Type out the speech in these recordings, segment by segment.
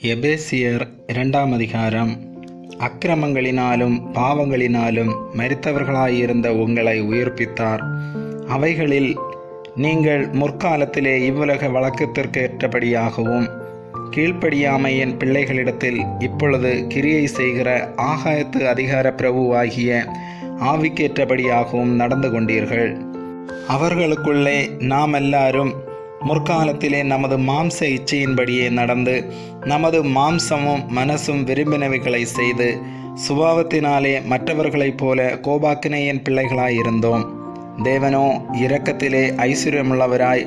எபேசியர் 2 அதிகாரம். அக்கிரமங்களினாலும் பாவங்களினாலும் மரித்தவர்களாயிருந்த உங்களை உயிர்ப்பித்தார். அவைகளில் நீங்கள் முற்காலத்திலே இவ்வுலக வழக்கத்திற்கு ஏற்றபடியாகவும் கீழ்ப்படியாமையின் பிள்ளைகளிடத்தில் இப்பொழுது கிரியை செய்கிற ஆகாயத்து அதிகார பிரபுவாகிய ஆவிக்கேற்றபடியாகவும் நடந்து கொண்டீர்கள். அவர்களுக்குள்ளே நாம் எல்லாரும் முற்காலத்திலே நமது மாம்ச இச்சையின்படியே நடந்து நமது மாம்சமும் மனசும் விரும்பினவைகளை செய்து சுபாவத்தினாலே மற்றவர்களைப் போல கோபாக்கினையின் பிள்ளைகளாயிருந்தோம். தேவனோ இரக்கத்திலே ஐஸ்வர்யமுள்ளவராய்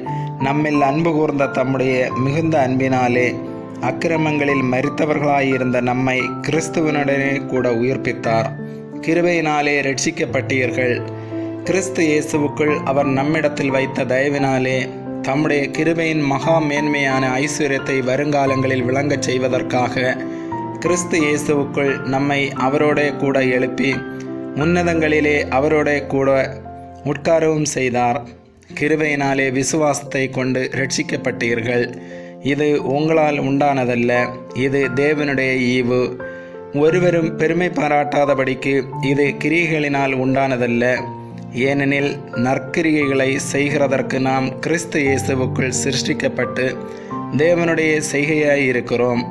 நம்மில் அன்பு கூர்ந்த தம்முடைய மிகுந்த அன்பினாலே அக்கிரமங்களில் மரித்தவர்களாயிருந்த நம்மை கிறிஸ்துவனுடனே கூட உயிர்ப்பித்தார். கிருபையினாலே இரட்சிக்கப்பட்டீர்கள். கிறிஸ்து இயேசுவுக்குள் அவர் நம்மிடத்தில் வைத்த தயவினாலே தம்முடைய கிருபையின் மகா மேன்மையான ஐஸ்வர்யத்தை வருங்காலங்களில் விளங்கச் செய்வதற்காக கிறிஸ்து இயேசுவுக்குள் நம்மை அவரோட கூட எழுப்பி உன்னதங்களிலே அவரோட கூட உட்காரவும் செய்தார். கிருபையினாலே விசுவாசத்தை கொண்டு இரட்சிக்கப்பட்டீர்கள். இது உங்களால் உண்டானதல்ல, இது தேவனுடைய ஈவு. ஒருவரும் பெருமை பாராட்டாதபடிக்கு இது கிரியைகளினால் உண்டானதல்ல. ஏனெனில் நற்கிரியைகளை செய்கிறதற்கு நாம் கிறிஸ்து இயேசுவுக்குள் சிருஷ்டிக்கப்பட்டு தேவனுடைய செய்கையாயிருக்கிறோம்.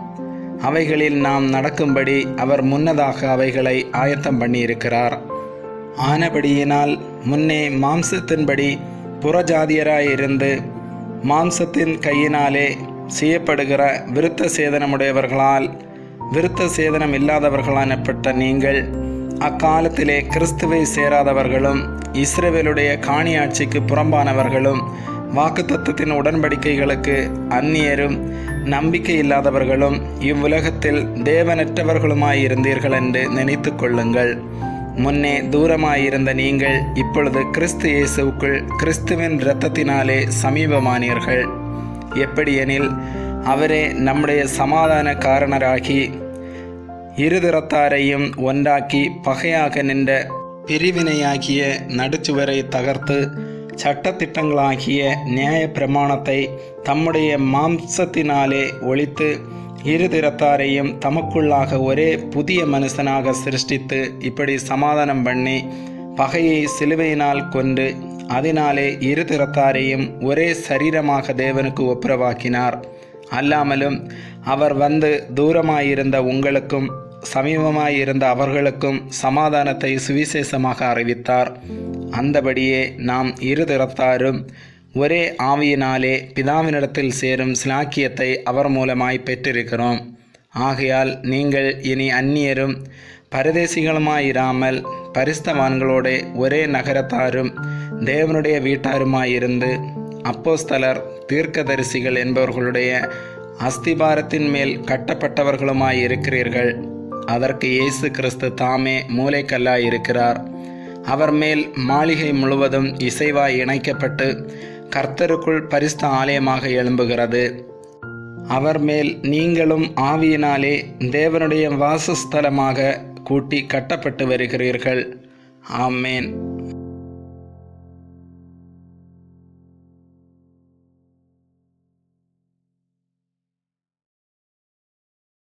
அவைகளில் நாம் நடக்கும்படி அவர் முன்னதாக அவைகளை ஆயத்தம் பண்ணியிருக்கிறார். ஆனபடியினால் முன்னே மாம்சத்தின்படி புறஜாதியராயிருந்து மாம்சத்தின் கையினாலே செய்யப்படுகிற விருத்த சேதனமுடையவர்களால் விருத்த சேதனம் இல்லாதவர்களானப்பட்ட நீங்கள் அக்காலத்திலே கிறிஸ்துவை சேராதவர்களும் இஸ்ரவேலுடைய காணியாட்சிக்கு புறம்பானவர்களும் வாக்குத்தத்தத்தின் உடன்படிக்கைகளுக்கு அந்நியரும் நம்பிக்கை இல்லாதவர்களும் இவ்வுலகத்தில் தேவனற்றவர்களுமாயிருந்தீர்கள் என்று நினைத்து கொள்ளுங்கள். முன்னே தூரமாயிருந்த நீங்கள் இப்பொழுது கிறிஸ்து இயேசுவுக்குள் கிறிஸ்துவின் இரத்தத்தினாலே சமீபமானீர்கள். எப்படியெனில் அவரே நம்முடைய சமாதான காரணராகி இருதிறத்தாரையும் ஒன்றாக்கி பகையாக நின்ற பிரிவினையாகிய நடுச்சுவரை தகர்த்து சட்டத்திட்டங்களாகிய நியாய பிரமாணத்தை தம்முடைய மாம்சத்தினாலே ஒழித்து இருதிறத்தாரையும் தமக்குள்ளாக ஒரே புதிய மனுஷனாக சிருஷ்டித்து இப்படி சமாதானம் பண்ணி பகையை சிலுவையினால் கொண்டு அதனாலே இருதிறத்தாரையும் ஒரே சரீரமாக தேவனுக்கு ஒப்புரவாக்கினார். அல்லாமலும் அவர் வந்து தூரமாயிருந்த உங்களுக்கும் சமீபமாயிருந்த அவர்களுக்கும் சமாதானத்தை சுவிசேஷமாக அறிவித்தார். அந்தபடியே நாம் இருதிறத்தாரும் ஒரே ஆவியினாலே பிதாவினிடத்தில் சேரும் சிலாக்கியத்தை அவர் மூலமாய் பெற்றிருக்கிறோம். ஆகையால் நீங்கள் இனி அந்நியரும் பரதேசிகளுமாயிராமல் பரிசுத்தவான்களோட ஒரே நகரத்தாரும் தேவனுடைய வீட்டாருமாயிருந்து அப்போஸ்தலர் தீர்க்கதரிசிகள் என்பவர்களுடைய அஸ்திபாரத்தின் மேல் கட்டப்பட்டவர்களுமாயிருக்கிறீர்கள். அதற்கு இயேசு கிறிஸ்து தாமே மூலைக்கல்லாயிருக்கிறார். அவர் மேல் மாளிகை முழுவதும் இசைவாய் இணைக்கப்பட்டு கர்த்தருக்குள் பரிசுத்த ஆலயமாக எழும்புகிறது. அவர் மேல் நீங்களும் ஆவியினாலே தேவனுடைய வாசஸ்தலமாக கூட்டி கட்டப்பட்டு வருகிறீர்கள். ஆமேன்.